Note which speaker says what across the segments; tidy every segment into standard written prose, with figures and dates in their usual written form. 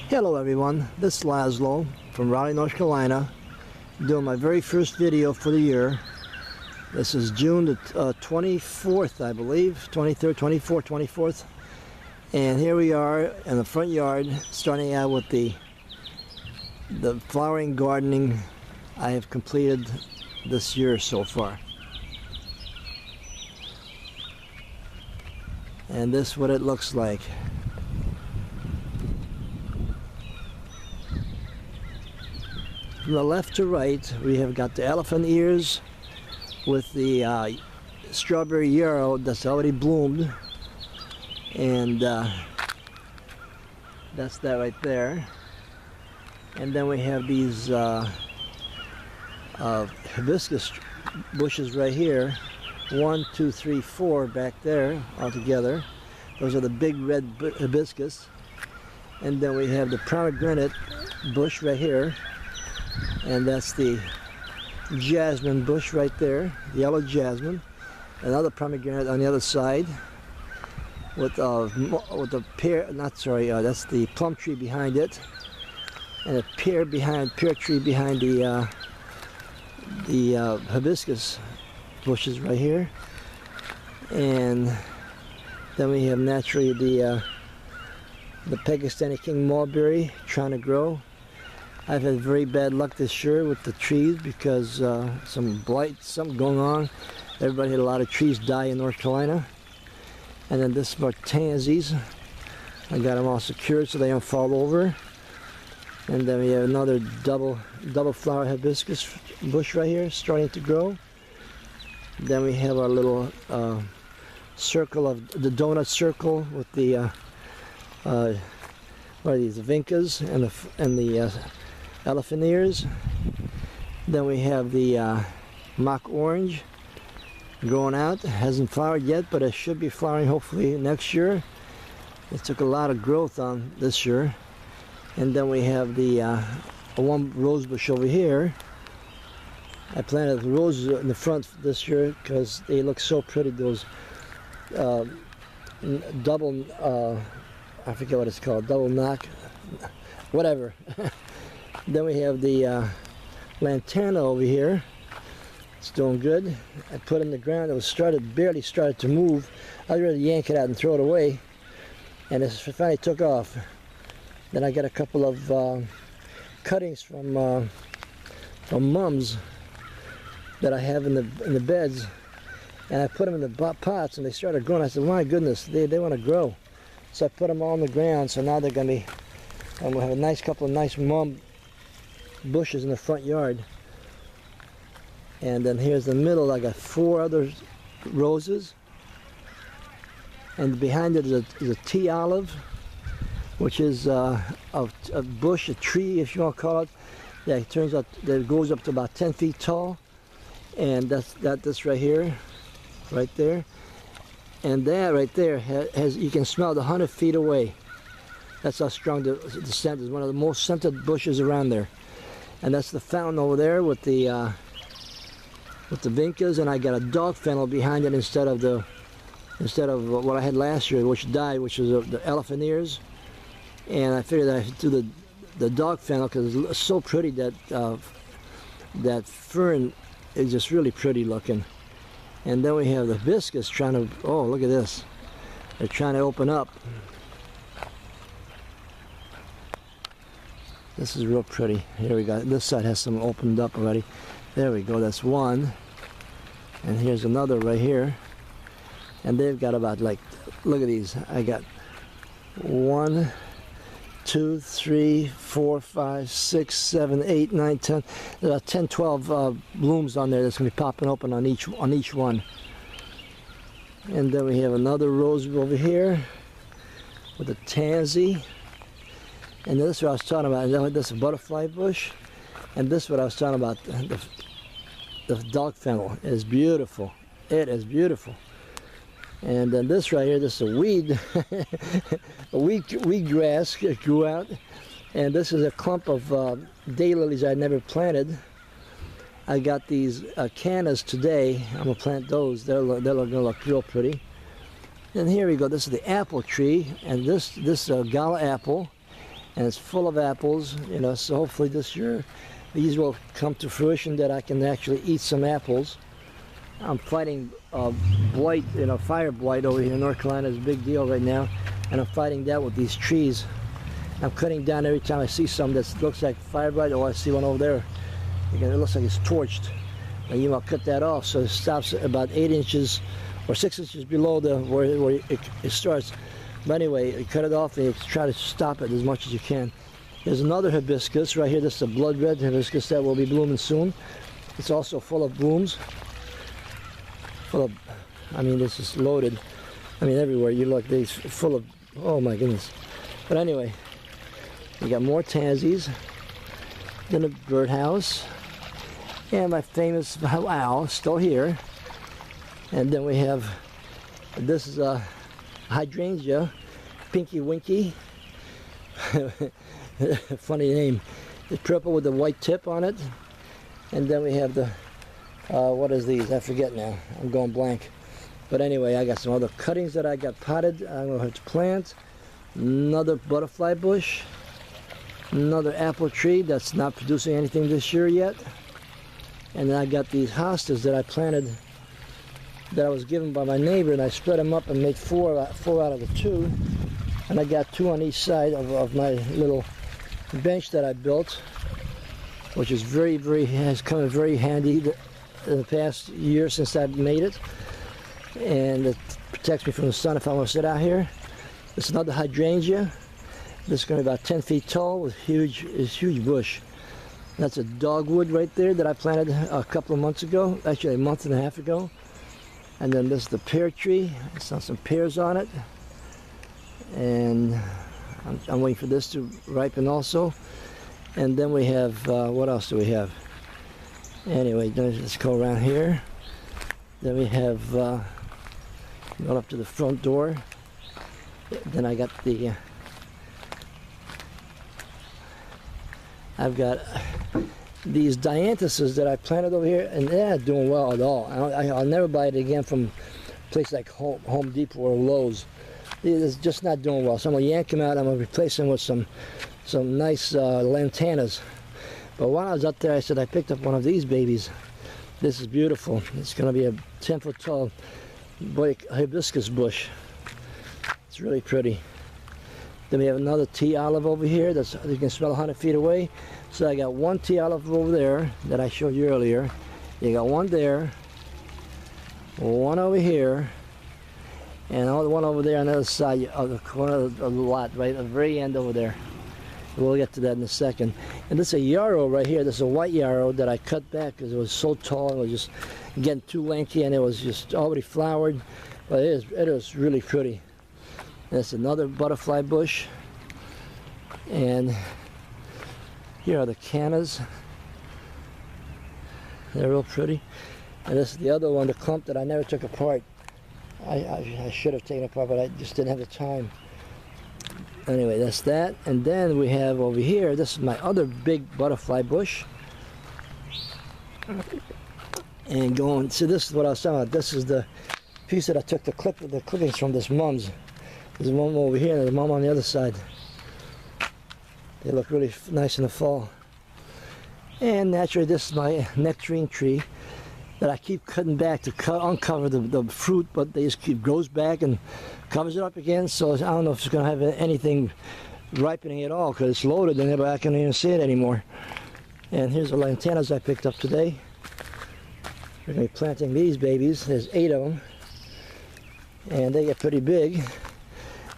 Speaker 1: Hello everyone, this is Laszlo from Raleigh, North Carolina, doing my very first video for the year. This is June the 24th, I believe, 23rd, 24th, 24th. And here we are in the front yard, starting out with the flowering gardening I have completed this year so far. And this is what it looks like. From the left to right, we have got the elephant ears with the strawberry yarrow that's already bloomed, and that's that right there. And then we have these hibiscus bushes right here, 1, 2, 3, 4 back there all together. Those are the big red hibiscus. And then we have the pomegranate bush right here. And that's the jasmine bush right there, yellow jasmine. Another pomegranate on the other side, with the pear. That's the plum tree behind it, and a pear tree behind the hibiscus bushes right here. And then we have naturally the Pakistani king mulberry trying to grow. I've had very bad luck this year with the trees because some blight, something going on. Everybody had a lot of trees die in North Carolina. And then this is more tansies. I got them all secured so they don't fall over. And then we have another double flower hibiscus bush right here starting to grow. Then we have our little circle of the donut circle with the what are these, the vincas and the elephant ears. Then we have the mock orange growing out. It hasn't flowered yet, but it should be flowering hopefully next year. It took a lot of growth on this year. And then we have the one rose bush over here. I planted the roses in the front this year because they look so pretty. Those double, I forget what it's called, double knock, whatever. Then we have the lantana over here. It's doing good. I put it in the ground. It was barely started to move. I was ready to yank it out and throw it away, and it finally took off. Then I got a couple of cuttings from mums that I have in the beds, and I put them in the pots, and they started growing. I said, my goodness, they want to grow. So I put them all on the ground. So now they're going to be, and we'll have a couple of nice mum bushes in the front yard. And then here's the middle. I got 4 other roses, and behind it is a tea olive, which is a bush, a tree, if you want to call it, that turns out that goes up to about 10 feet tall. And that's right here, right there. And that right there has, you can smell it 100 feet away. That's how strong the scent is. One of the most scented bushes around there. And that's the fountain over there with the vincas. And I got a dog fennel behind it instead of what I had last year, which died, which was the elephant ears. And I figured I should do the dog fennel because it's so pretty. That fern is just really pretty looking. And then we have the hibiscus trying to, oh, look at this. They're trying to open up. This is real pretty. Here we go. This side has some opened up already. There we go. That's one. And here's another right here. And they've got about, like, look at these. I got 1, 2, 3, 4, 5, 6, 7, 8, 9, 10. There are 10, 12 blooms on there that's going to be popping open on each one. And then we have another rose over here with a tansy. And this is what I was talking about. This is a butterfly bush. And this is what I was talking about. The dog fennel is beautiful. It is beautiful. And then this right here, this is a weed, a weed grass grew out. And this is a clump of daylilies I never planted. I got these cannas today. I'm gonna plant those. They're gonna look real pretty. And here we go. This is the apple tree, and this gala apple. and it's full of apples, you know, so hopefully this year these will come to fruition that I can actually eat some apples. I'm fighting blight, you know, fire blight over here in North Carolina is a big deal right now, and I'm fighting that with these trees. I'm cutting down every time I see something that looks like fire blight. Oh, I see one over there. It looks like it's torched. And you want to cut that off so it stops about 8 inches or 6 inches below where it starts. But anyway, you cut it off and you try to stop it as much as you can. There's another hibiscus right here. This is a blood red hibiscus that will be blooming soon. It's also full of blooms. I mean, this is loaded. I mean, everywhere you look, these full of, oh my goodness. But anyway, we got more tansies, then a birdhouse, and my famous owl still here. And then we have, this is a hydrangea, Pinky Winky. Funny name. It's purple with the white tip on it. And then we have the, what is these? I forget now. I'm going blank. But anyway, I got some other cuttings that I got potted. I'm going to have to plant. Another butterfly bush. Another apple tree that's not producing anything this year yet. And then I got these hostas that I planted that I was given by my neighbor, and I spread them up and made four out of the 2. And I got 2 on each side of my little bench that I built, which is has come in very handy in the past year since I made it. And it protects me from the sun if I want to sit out here. This is another hydrangea. This is going to be about 10 feet tall with huge bush. That's a dogwood right there that I planted a couple of months ago, actually a month and a half ago. And then this is the pear tree. It's got some pears on it. And I'm waiting for this to ripen also. And then we have, what else do we have? Anyway, let's go around here. Then we have, going up to the front door. Then I got the, I've got these dianthusas that I planted over here, and they're not doing well at all. I'll never buy it again from a place like Home Depot or Lowe's. It's just not doing well. So I'm going to yank them out. I'm going to replace them with some nice lantanas. But while I was up there, I said I picked up one of these babies. This is beautiful. It's going to be a 10-foot tall hibiscus bush. It's really pretty. Then we have another tea olive over here that's you can smell 100 feet away. So I got one tea olive over there that I showed you earlier. You got one there, one over here, and one over there on the other side of the corner of the lot, right at the very end over there. We'll get to that in a second. And this is a yarrow right here. This is a white yarrow that I cut back because it was so tall and it was just getting too lanky, and it was just already flowered. But it is really pretty. That's another butterfly bush. And here are the cannas. They're real pretty. And this is the other one, the clump that I never took apart. I should have taken it apart, but I just didn't have the time. Anyway, that's that. And then we have over here, this is my other big butterfly bush. And going, so this is what I was talking about. This is the piece that I took the clippings from this mum's. There's one over here and there's one on the other side. They look really nice in the fall. And naturally, this is my nectarine tree that I keep cutting back to uncover the fruit, but they just grows back and covers it up again. So I don't know if it's going to have anything ripening at all because it's loaded and I can't even see it anymore. And here's the lantanas I picked up today. We're going to be planting these babies. There's 8 of them, and they get pretty big.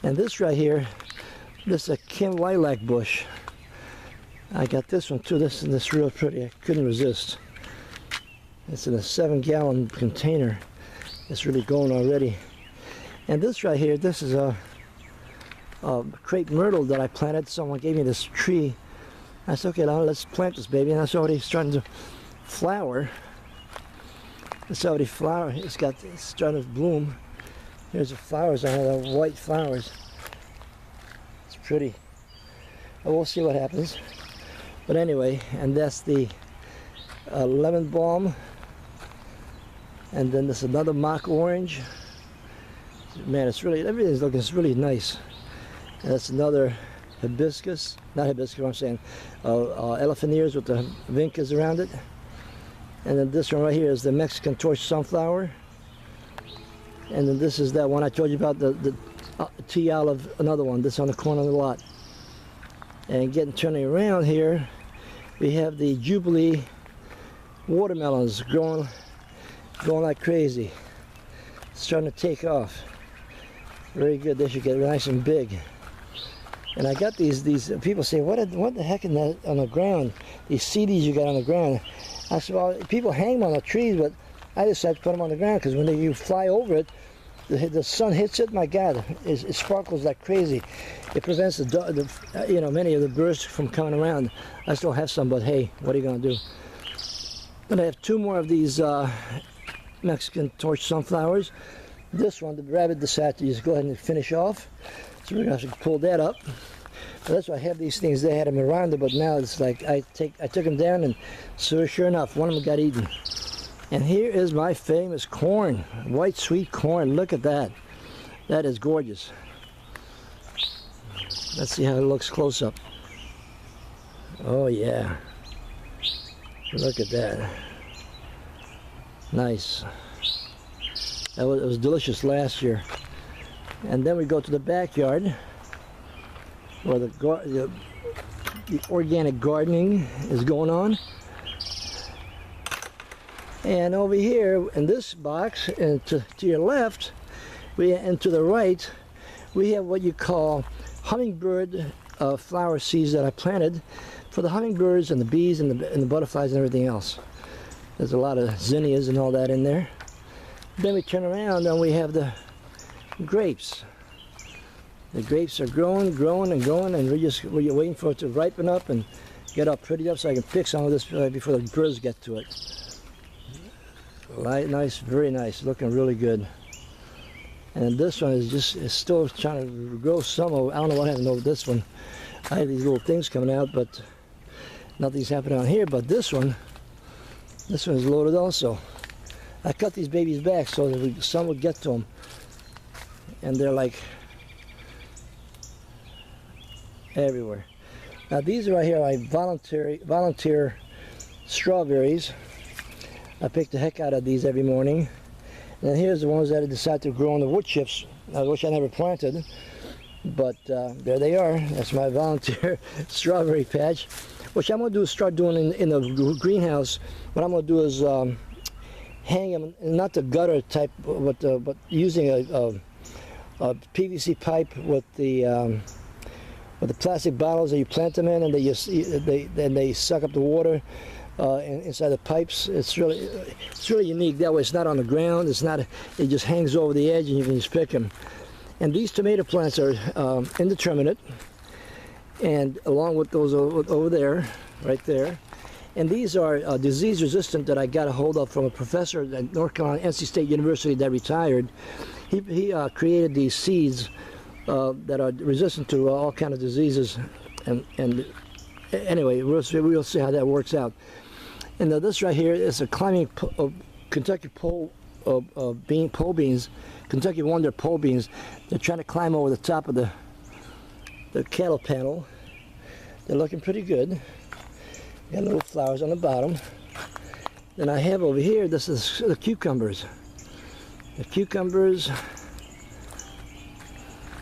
Speaker 1: And this right here, this is a Kim lilac bush. I got this one too. This is real pretty. I couldn't resist. It's in a 7-gallon container. It's really going already. And this right here, this is a crepe myrtle that I planted. Someone gave me this tree. I said, okay, now let's plant this baby. And it's already starting to flower. It's already flowering. It's starting to bloom. Here's the flowers on it, the white flowers. It's pretty. But we'll see what happens. But anyway, and that's the lemon balm. And then there's another mock orange. Man, it's really, everything's looking really nice. And that's another hibiscus, not hibiscus, what I'm saying, elephant ears with the vincas around it. And then this one right here is the Mexican torch sunflower. And then this is that one I told you about, the tea olive, another one, this on the corner of the lot. And turning around here, we have the Jubilee watermelons growing like crazy. Starting to take off. Very good. They should get nice and big. And I got these people say, what the heck in that on the ground? These CDs you got on the ground. I said, well, people hang them on the trees, but I decided to put them on the ground because when you fly over it, the sun hits it. My God, it sparkles like crazy. It prevents many of the birds from coming around. I still have some, but hey, what are you going to do? Then I have two more of these Mexican torch sunflowers. This one, the rabbit decided to just go ahead and finish off. So we're going to have to pull that up. But that's why I have these things. They had them around it, but now it's like I took them down, and so sure enough, one of them got eaten. And here is my famous corn, white sweet corn. Look at that. That is gorgeous. Let's see how it looks close up. Oh yeah. Look at that. Nice. It was delicious last year. And then we go to the backyard where the organic gardening is going on. And over here in this box, and to your left, and to the right, we have what you call hummingbird flower seeds that I planted for the hummingbirds and the bees and the butterflies and everything else. There's a lot of zinnias and all that in there. Then we turn around and we have the grapes. The grapes are growing and growing, and we're waiting for it to ripen up and get all pretty up so I can pick some of this before the birds get to it. Nice, very nice, looking really good. And this one is still trying to grow some. I don't know what happened over this one. I have these little things coming out, but nothing's happening on here. But this one is loaded also. I cut these babies back so that the sun would get to them. And they're like everywhere. Now these right here are volunteer strawberries. I pick the heck out of these every morning. And then here's the ones that I decided to grow on the wood chips, which I never planted. But there they are. That's my volunteer strawberry patch, which I'm going to start doing in the greenhouse. What I'm going to do is hang them, not the gutter type, but using a PVC pipe with the plastic bottles that you plant them in, and they suck up the water inside the pipes. It's really unique. That way, it's not on the ground. It just hangs over the edge, and you can just pick them. And these tomato plants are indeterminate, and along with those over there, right there. And these are disease resistant that I got a hold of from a professor at North Carolina, NC State University that retired. He created these seeds that are resistant to all kind of diseases, and anyway, we'll see how that works out. And this right here is a climbing Kentucky pole beans, Kentucky Wonder pole beans. They're trying to climb over the top of the cattle panel. They're looking pretty good. Got little flowers on the bottom. Then I have over here, this is the cucumbers. The cucumbers,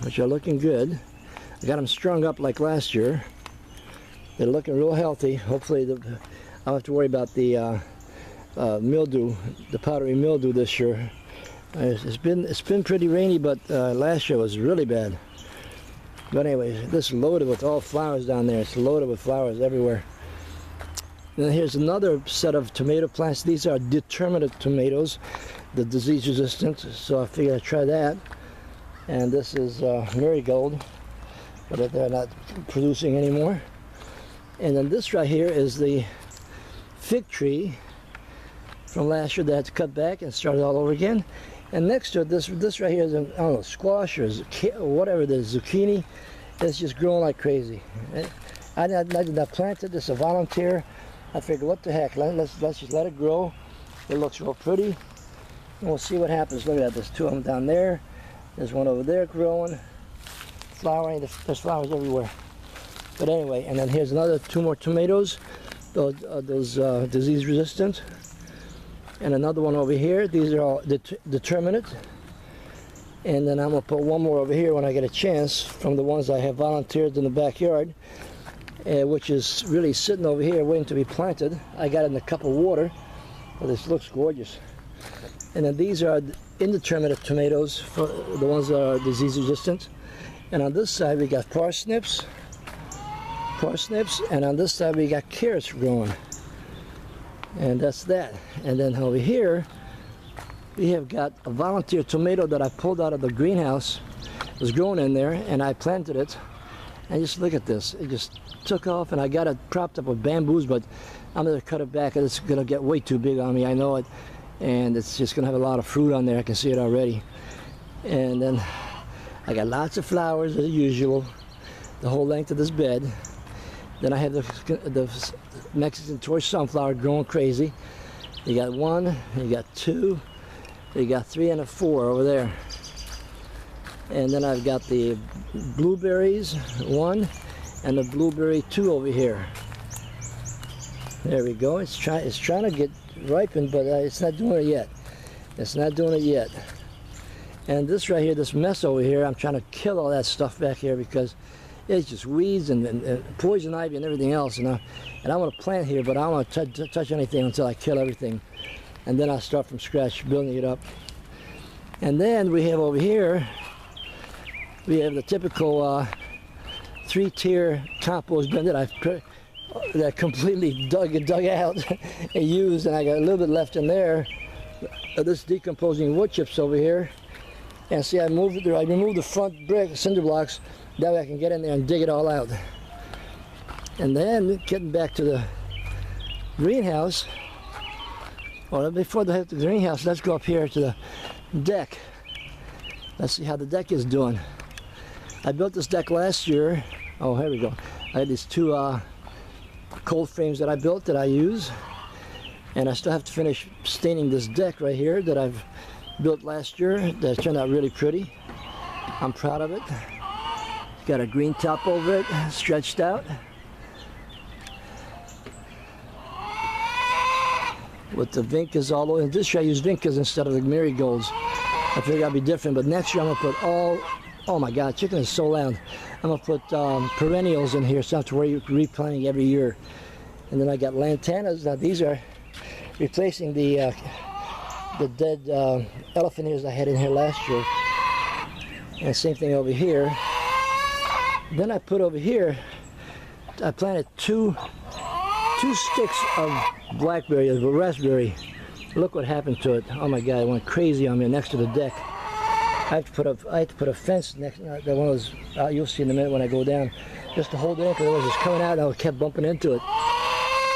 Speaker 1: which are looking good. I got them strung up like last year. They're looking real healthy. Hopefully, I don't have to worry about the mildew, the powdery mildew this year. It's been pretty rainy, but last year was really bad. But anyway, this is loaded with all flowers down there. It's loaded with flowers everywhere. And then here's another set of tomato plants. These are determinate tomatoes, the disease resistant. So I figured I'd try that. And this is marigold, but they're not producing anymore. And then this right here is the fig tree from last year that I had to cut back and start it all over again. And next to it, this right here is, I don't know, squash or whatever it is, zucchini. It's just growing like crazy. I did not plant it. This is a volunteer. I figured, what the heck? Let's just let it grow. It looks real pretty. And we'll see what happens. Look at that. There's two of them down there. There's one over there growing, flowering. There's flowers everywhere. But anyway, and then here's another 2 more tomatoes. Those disease resistant. And another one over here. These are all determinate. And then I'm going to put one more over here when I get a chance from the ones I have volunteered in the backyard, which is really sitting over here waiting to be planted. I got it in a cup of water. Well, this looks gorgeous. And then these are indeterminate tomatoes, for the ones that are disease resistant. And on this side we got parsnips, and on this side we got carrots growing. And that's that. And then over here we have got a volunteer tomato that I pulled out of the greenhouse. It was growing in there, and I planted it. And just look at this. It just took off, and I got it propped up with bamboos, but I'm going to cut it back. It's going to get way too big on me, I know it. And it's just going to have a lot of fruit on there. I can see it already. And then I got lots of flowers as usual, the whole length of this bed. Then I have the Mexican torch sunflower growing crazy. You got 1, you got 2, you got 3 and a 4 over there. And then I've got the blueberries, 1, and the blueberry 2 over here. There we go. It's trying to get ripened, but it's not doing it yet. It's not doing it yet. And this right here, this mess over here, I'm trying to kill all that stuff back here because it's just weeds and poison ivy and everything else. And I want to plant here, but I don't want to touch anything until I kill everything. And then I'll start from scratch, building it up. And then we have over here, we have the typical 3-tier compost bin that I completely dug out and used, and I got a little bit left in there. This decomposing wood chips over here. And see, I removed the front brick, cinder blocks, that way I can get in there and dig it all out. And then, getting back to the greenhouse, well, before the greenhouse, let's go up here to the deck. Let's see how the deck is doing. I built this deck last year. Oh, here we go. I had these 2 cold frames that I built that I use. And I still have to finish staining this deck right here that I've built last year. That turned out really pretty. I'm proud of it. Got a green top over it, stretched out. With the vincas all over. This year I use vincas instead of the marigolds. I figured I'd be different, but next year I'm gonna put oh my God, chicken is so loud. I'm gonna put perennials in here, so I have to worry replanting every year. And then I got lantanas. Now these are replacing the dead elephant ears I had in here last year. And same thing over here. Then I put over here, I planted two sticks of blackberry, of raspberry. Look what happened to it. Oh my God, it went crazy on me next to the deck. I had to put a fence next, that one was, you'll see in a minute when I go down, just to hold it in, because it was just coming out and I kept bumping into it.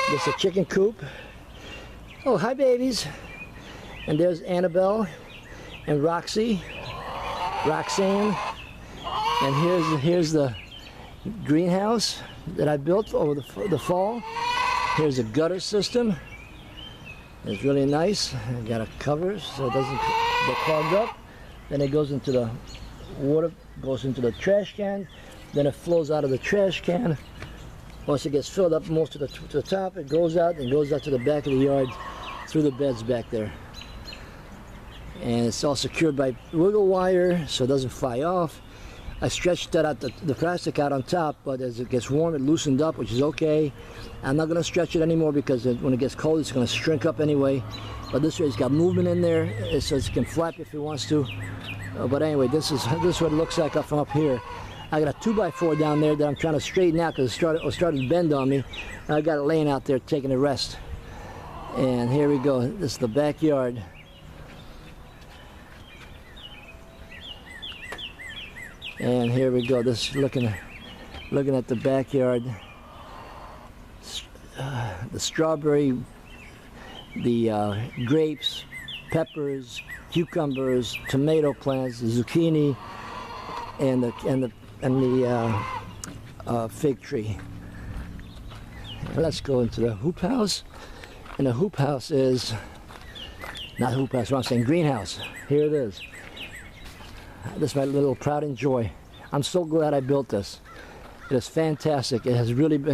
Speaker 1: This is a chicken coop. Oh, hi babies. And there's Annabelle and Roxanne. And here's the greenhouse that I built over the fall. Here's a gutter system. It's really nice. I got a cover so it doesn't get clogged up. Then it goes into the water, goes into the trash can. Then it flows out of the trash can. Once it gets filled up most to the top, it goes out and goes out to the back of the yard through the beds back there. And it's all secured by wiggle wire so it doesn't fly off. I stretched that out, the plastic out on top, but as it gets warm, it loosened up, which is okay. I'm not going to stretch it anymore because when it gets cold, it's going to shrink up anyway. But this way, it's got movement in there, so it can flap if it wants to. But anyway, this is what it looks like from up here. I got a 2x4 down there that I'm trying to straighten out because it started to bend on me. And I got it laying out there taking a rest. And here we go. This is the backyard. And here we go. This is looking at the backyard. The strawberry, the grapes, peppers, cucumbers, tomato plants, zucchini, and the fig tree. Let's go into the hoop house. And the hoop house is not hoop house. I'm saying greenhouse. Here it is. This is my little pride and joy. I'm so glad I built this. It is fantastic. It has really been